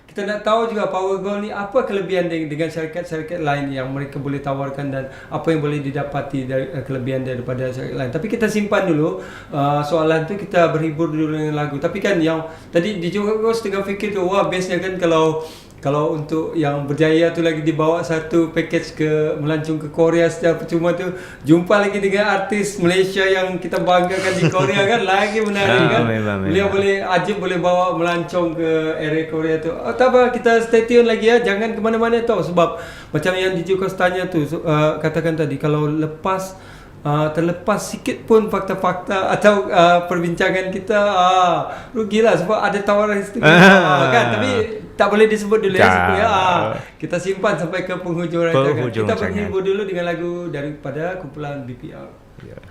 Kita nak tahu juga Powergold ni apa kelebihan dengan syarikat-syarikat lain yang mereka boleh tawarkan dan apa yang boleh didapati dari kelebihan daripada syarikat lain. Tapi kita simpan dulu soalan tu, kita berhibur dulu dengan lagu. Tapi kan yang tadi di Johor setengah fikir tu, wah bestnya kan kalau untuk yang berjaya tu lagi dibawa satu package ke melancong ke Korea secara percuma tu, jumpa lagi dengan artis Malaysia yang kita banggakan di Korea kan, lagi menarik kan. Beliau boleh Ajib boleh bawa melancong ke area Korea tu. Tak apa, kita stay tune lagi ya, jangan ke mana-mana tau, sebab macam yang DJ Kos tanya tu, katakan tadi kalau terlepas sikit pun fakta-fakta atau perbincangan kita, rugilah sebab ada tawaran istimewa kan. Tapi tak boleh disebut dulu ya, supaya kita simpan sampai ke penghujung rancangan. Kita berhibur dulu dengan lagu daripada kumpulan BPR. Yeah.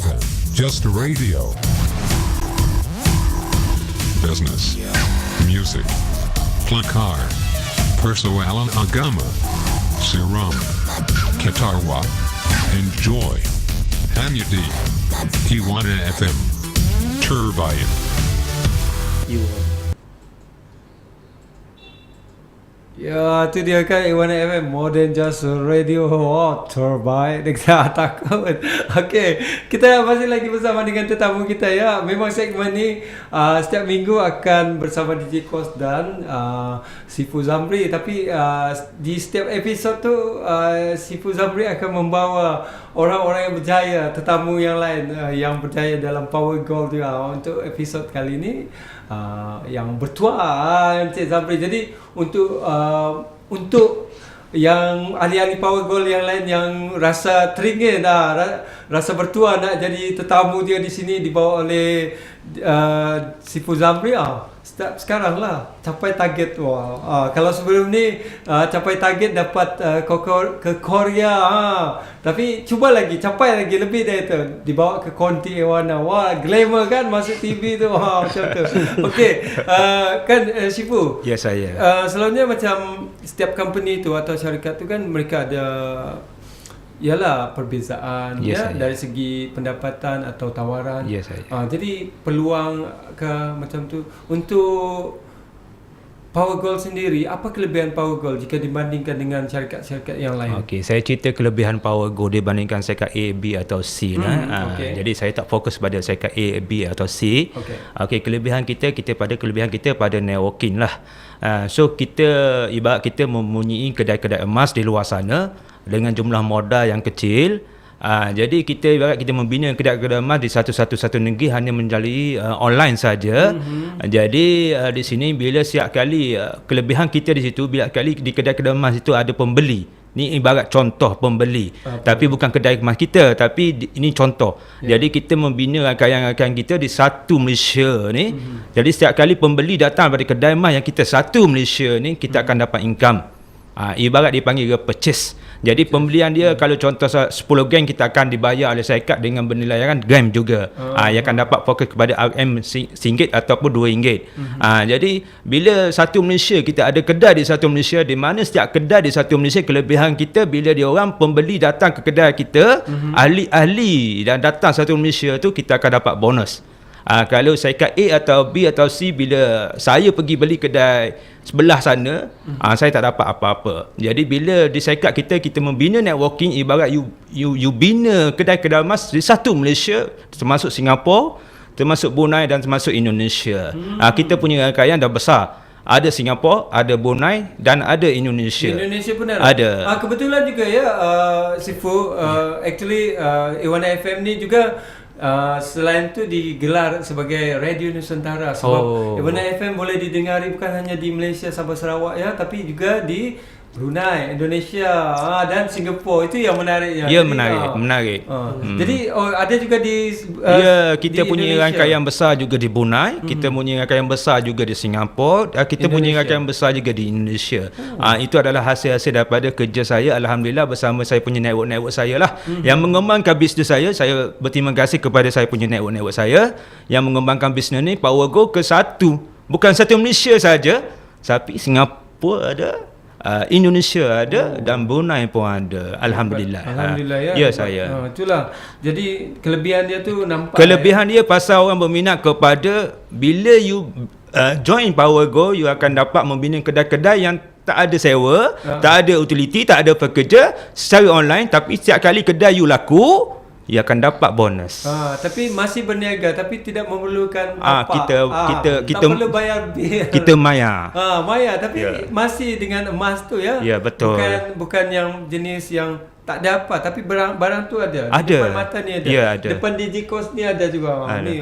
FM, just radio. Business, music, plakar, persoalan agama, siram, Kitarwa, enjoy. Hanya di Iwana FM, Turbine. Ya, tu dia kan Iwana FM, more than just a radio. Oh, turbine. Dia takut. Okey, kita masih lagi bersama dengan tetamu kita ya. Memang segmen ni setiap minggu akan bersama DJ Kos dan Sifu Zamri. Tapi di setiap episod tu Sifu Zamri akan membawa orang-orang yang berjaya, tetamu yang lain yang berjaya dalam Power Gold juga. Untuk episod kali ni yang bertuah Encik Zamri. Jadi untuk yang ahli-ahli Power Gold yang lain yang rasa teringin rasa bertuah nak jadi tetamu dia di sini dibawa oleh Sifu Zamri, start sekarang lah, capai target. Kalau sebelum ni capai target dapat ke Korea, tapi cuba lagi, capai lagi lebih dari tu, dibawa ke Konti Iwana. Wah, glamour kan masuk TV tu. Macam tu. Okey, kan Sifu? Ya, saya. Selalunya macam setiap company tu atau syarikat tu kan mereka ada ialah perbezaan dari segi pendapatan atau tawaran. Ya, saya. Jadi peluang ke macam tu untuk Power Gold sendiri, apa kelebihan Power Gold jika dibandingkan dengan syarikat-syarikat yang lain? Okey, saya cerita kelebihan Power Gold dibandingkan syarikat A, B atau C. Okay. Jadi saya tak fokus pada syarikat A, B atau C. Okey, kelebihan kita pada networking lah. So kita ibarat kita mempunyai kedai-kedai emas di luar sana dengan jumlah modal yang kecil. Jadi kita ibarat kita membina kedai-kedai emas di satu negeri hanya melalui online saja. Jadi di sini bila setiap kali kelebihan kita di situ, bila kali di kedai-kedai emas itu ada pembeli. Ni ibarat contoh pembeli. Tapi bukan kedai emas kita, tapi ini contoh. Jadi kita membina rakan-rakan kita di satu Malaysia ni. Jadi setiap kali pembeli datang pada kedai emas yang kita satu Malaysia ni, kita akan dapat income. Ibarat dipanggil purchase. Jadi pembelian dia kalau contoh 10 gram kita akan dibayar oleh syarikat dengan bernilai gram juga. Ia akan dapat fokus kepada RM RM1 ataupun RM2. Jadi bila satu Malaysia kita ada kedai di satu Malaysia, di mana setiap kedai di satu Malaysia kelebihan kita bila dia orang pembeli datang ke kedai kita, ahli-ahli dan datang satu Malaysia tu kita akan dapat bonus. Kalau syarikat A atau B atau C, bila saya pergi beli kedai sebelah sana, saya tak dapat apa-apa. Jadi bila di syarikat kita membina networking, ibarat you bina kedai-kedai emas di satu Malaysia, termasuk Singapura, termasuk Brunei dan termasuk Indonesia. Kita punya rangkaian dah besar. Ada Singapura, ada Brunei dan ada Indonesia. Indonesia pun ada. Kebetulan juga ya, Sifu, actually Iwana FM ni juga selain tu digelar sebagai Radio Nusantara, sebab Iwana FM boleh didengari bukan hanya di Malaysia, Sabah, Sarawak ya, tapi juga di Brunei, Indonesia dan Singapura. Itu yang menariknya. Ya, menarik. Jadi ada juga di kita di punya Indonesia. rangkaian besar juga di Brunei, kita punya rangkaian besar juga di Singapura, kita punya rangkaian besar juga di Indonesia. Itu adalah hasil-hasil daripada kerja saya, alhamdulillah, bersama saya punya network saya lah yang mengembangkan bisnes saya. Saya berterima kasih kepada saya punya network saya yang mengembangkan bisnes ni Power Go ke bukan satu Malaysia saja, tapi Singapura ada, Indonesia ada dan Brunei pun ada. Alhamdulillah. Alhamdulillah ya. Ya, saya. Itulah. Jadi kelebihan dia tu nampak. Kelebihan dia pasal orang berminat kepada bila you join Power Go, you akan dapat membina kedai-kedai yang tak ada sewa, tak ada utility, tak ada pekerja, secara online, tapi setiap kali kedai you laku, ia akan dapat bonus. Tapi masih berniaga, tapi tidak memerlukan kita tak perlu bayar bil. Kita maya. Maya, tapi masih dengan emas tu ya. Ya, betul. Bukan yang jenis yang tak ada apa, tapi barang tu ada. Ada. Di depan mata ni ada. Ya, ada. Depan DigiCos ni ada juga. Ada. Ni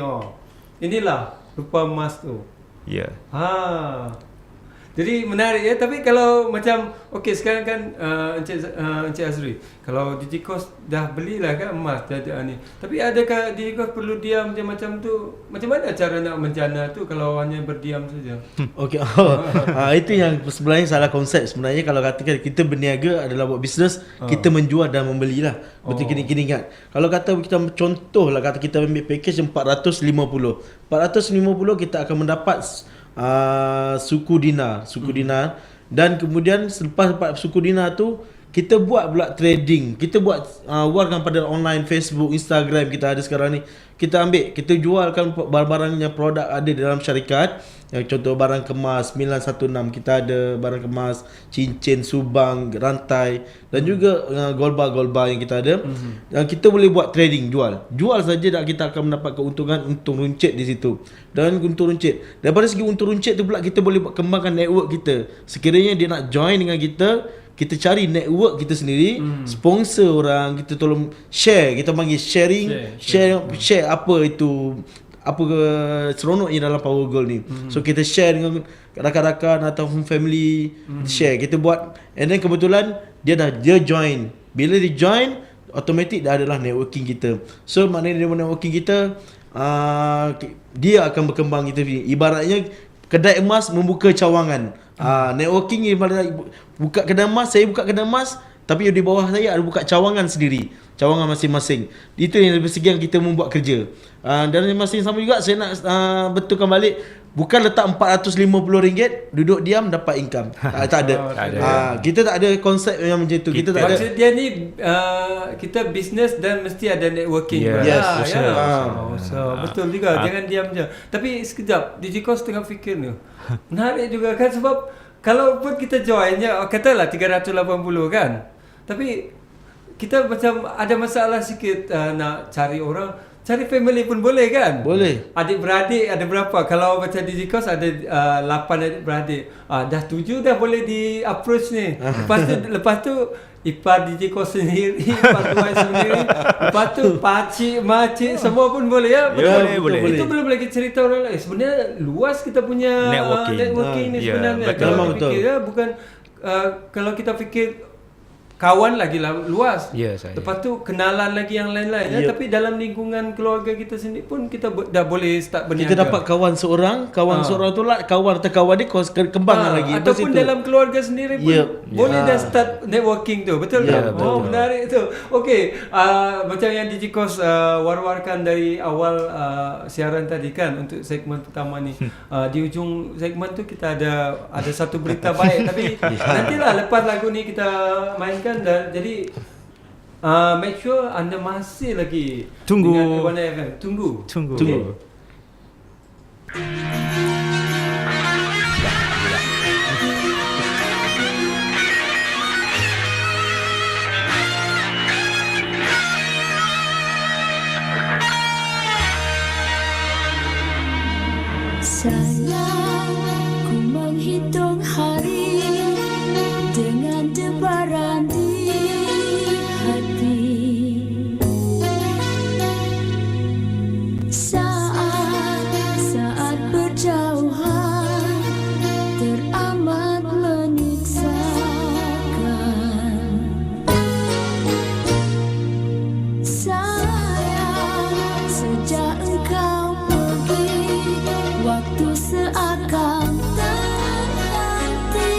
inilah rupa emas tu. Ya. Jadi menarik ya. Tapi kalau macam okey sekarang kan Encik Azri, kalau Digicos dah belilah kan emas dah ni. Tapi adakah Digicos perlu diam macam tu? Macam mana cara nak menjana tu kalau hanya berdiam saja? Okey. Itu yang sebenarnya salah konsep. Sebenarnya kalau katakan kita berniaga adalah buat bisnes, kita menjual dan membelilah. Betul kini ingat. Kalau kata kita contoh lah, kata kita ambil package 450 kita akan mendapat suku dinar dan kemudian selepas suku dinar tu kita buat pula trading, kita buat warkan pada online, Facebook, Instagram kita ada sekarang ni. Kita ambil, kita jualkan barang-barang yang produk ada dalam syarikat. Yang contoh barang kemas 916, kita ada barang kemas, cincin, subang, rantai dan juga golba yang kita ada. Dan kita boleh buat trading, jual saja dan kita akan mendapat keuntungan, untung runcit di situ. Dan untung runcit, daripada segi untung runcit tu pula kita boleh kembangkan network kita. Sekiranya dia nak join dengan kita cari network kita sendiri, sponsor orang, kita tolong share, kita panggil sharing, share apa itu, apa ke seronoknya dalam Power Gold ni. So kita share dengan rakan-rakan atau family, share, kita buat, and then kebetulan dia join. Bila dia join, automatic dah adalah networking kita. So maknanya dia networking kita, dia akan berkembang kita. Ibaratnya kedai emas membuka cawangan. Networking ibarat buka kedai emas, saya buka kedai emas, tapi di bawah saya ada buka cawangan sendiri, cawangan masing-masing. Itu yang dari segi yang kita membuat kerja. Dan masing sama juga saya nak betulkan balik, bukan letak RM450 duduk diam dapat income. Tak ada. Kita tak ada konsep yang macam tu. Kita tak ada. Maksud dia ni kita bisnes dan mesti ada networking. Yes, so betul juga, jangan diam je. Tapi sekejap, Digicos tengah fikir ni. Menarik juga kan, sebab kalau pun kita join ya, katalah 380 kan. Tapi kita macam ada masalah sikit nak cari orang. Cari family pun boleh kan? Boleh. Adik-beradik ada berapa? Kalau macam Digicos ada 8 adik-beradik. Dah 7 dah boleh di approach ni. Lepas tu ipar Digicos sendiri, ipar tuan sendiri. Lepas tu pakcik, makcik semua pun boleh ya? Betul, boleh. Itu belum lagi cerita orang lain. Sebenarnya luas kita punya networking ni sebenarnya. Kalau betul. fikir bukan kalau kita fikir kawan lagi lah luas. Lepas tu kenalan lagi yang lain-lain. Tapi dalam lingkungan keluarga kita sendiri pun kita dah boleh start berniaga. Kita dapat kawan seorang tu lah, kawan atau kawan dia kembangkan lagi. Ataupun dalam keluarga sendiri pun boleh dah start networking tu. Betul tak? betul. Menarik tu. Okey, macam yang Digicos war-warkan dari awal siaran tadi kan, untuk segmen pertama ni. Di ujung segmen tu kita ada satu berita baik. Tapi nantilah lepas lagu ni kita mainkan. Dan jadi make sure anda masih lagi Tunggu. dengan Nirwana FM. Tunggu. Okay. Sayang, ku menghitung hari dengan debaran di hati. Saat berjauhan teramat menyiksakan. Sayang, sejak engkau pergi, waktu seakan terhenti.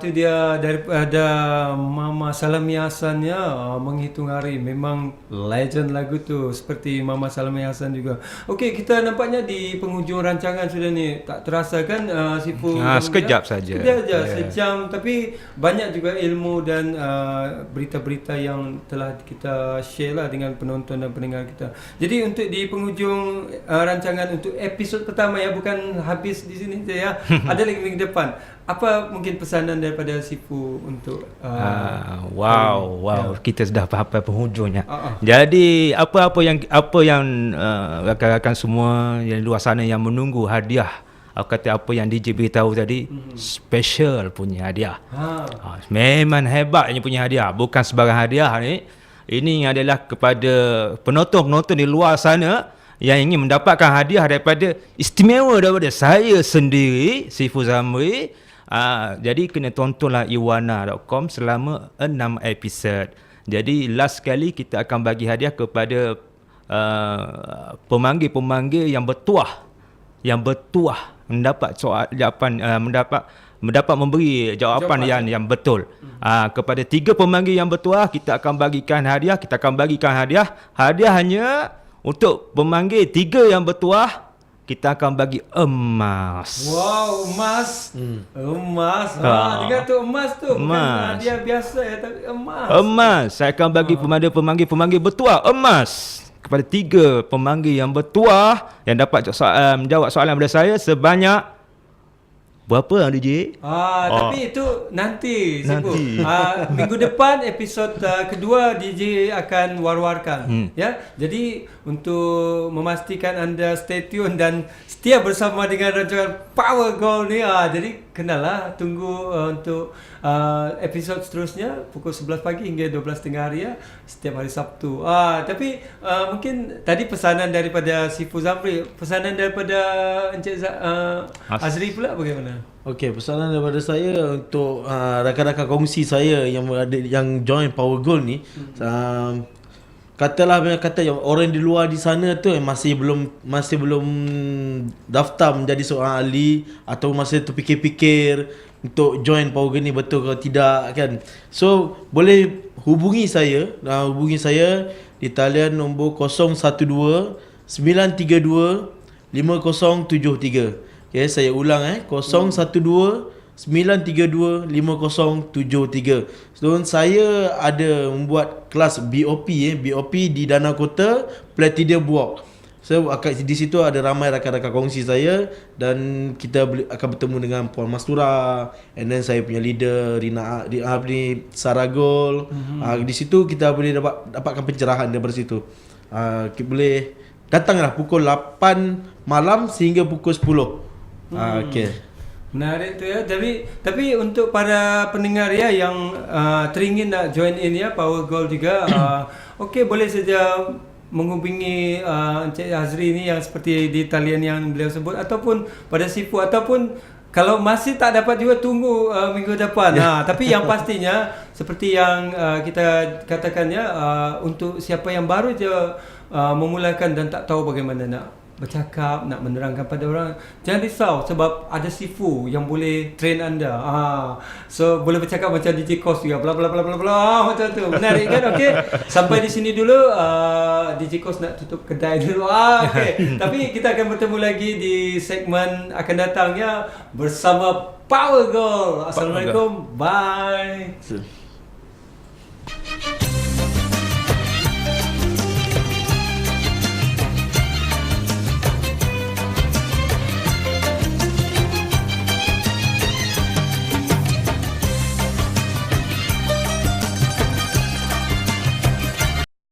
tu dia daripada Mama Salami Hasan ya, Menghitung Hari. Memang legend lagu tu, seperti Mama Salami Hasan juga. Okey, kita nampaknya di penghujung rancangan sudah ni. Tak terasa kan Sifu? Sekejap saja. Sekejap saja, sejam, tapi banyak juga ilmu dan berita-berita yang telah kita share lah dengan penonton dan pendengar kita. Jadi untuk di penghujung rancangan untuk episod pertama ya, bukan habis di sini saja ya. Ada lagi minggu depan. Apa mungkin pesanan daripada Sifu untuk wow, kita sudah sampai penghujungnya. Jadi apa yang rakan-rakan semua yang luar sana yang menunggu hadiah, aku kata apa yang DJ beritahu tadi, special punya hadiah. Memang hebatnya punya hadiah, bukan sebarang hadiah ni. Ini adalah kepada penonton-penonton di luar sana yang ingin mendapatkan hadiah daripada istimewa daripada saya sendiri, Sifu Zamri. Jadi kena tontonlah iwana.com selama 6 episod. Jadi last sekali kita akan bagi hadiah kepada pemanggil-pemanggil yang bertuah, mendapat jawapan, mendapat memberi jawapan yang betul. Kepada 3 pemanggil yang bertuah kita akan bagikan hadiah. Hadiah hanya untuk pemanggil 3 yang bertuah. Kita akan bagi emas. Wow, emas. Emas. Dengar tu emas tu. Bukan hadiah biasa ya, tapi emas. Emas. Saya akan bagi kepada pemanggil bertuah emas. Kepada 3 pemanggil yang bertuah yang dapat menjawab soalan daripada saya sebanyak berapa DJ? Tapi itu nanti. Minggu depan episod kedua DJ akan war-warkan. Ya. Jadi untuk memastikan anda stay tune dan setia bersama dengan rancangan Power Gold ni, jadi kenalah, tunggu untuk episod seterusnya pukul 11 pagi hingga 12 tengah hari ya, setiap hari Sabtu. Tapi mungkin tadi pesanan daripada Sifu Zamri, pesanan daripada Encik Azri pula bagaimana? Okey, pesanan daripada saya untuk rakan-rakan kongsi saya yang join Power Gold ni, katalah yang orang di luar di sana tu masih belum daftar menjadi seorang ahli atau masih terfikir-fikir untuk join Power Gold ni betul ke tidak kan. So boleh hubungi saya di talian nombor 012 932 5073. Okay, saya ulang 012 932 5073. So saya ada membuat kelas BOP di Danau Kota Platinum Walk. So di situ ada ramai rakan-rakan kongsi saya dan kita akan bertemu dengan Puan Mastura, and then saya punya leader Rina Saragol. Di situ kita boleh dapatkan pencerahan daripada situ. Kita boleh datanglah pukul 8 malam sehingga pukul 10. Okey. Menarik tu ya. Tapi untuk para pendengar ya yang teringin nak join in ya Power Gold juga, okey, boleh saja menghubungi Encik Azri ni yang seperti di talian yang beliau sebut, ataupun pada Sifu, ataupun kalau masih tak dapat juga tunggu minggu depan. Tapi yang pastinya seperti yang kita katakan ya, untuk siapa yang baru je memulakan dan tak tahu bagaimana nak bercakap, nak menerangkan pada orang, jangan risau sebab ada Sifu yang boleh train anda. So boleh bercakap macam DJ Kos juga, bla bla bla bla bla, macam tu. Menarik kan? Okey. Sampai di sini dulu. DJ Kos nak tutup kedai dulu. Okey. Tapi kita akan bertemu lagi di segmen akan datangnya bersama Power Gold. Assalamualaikum. Bye.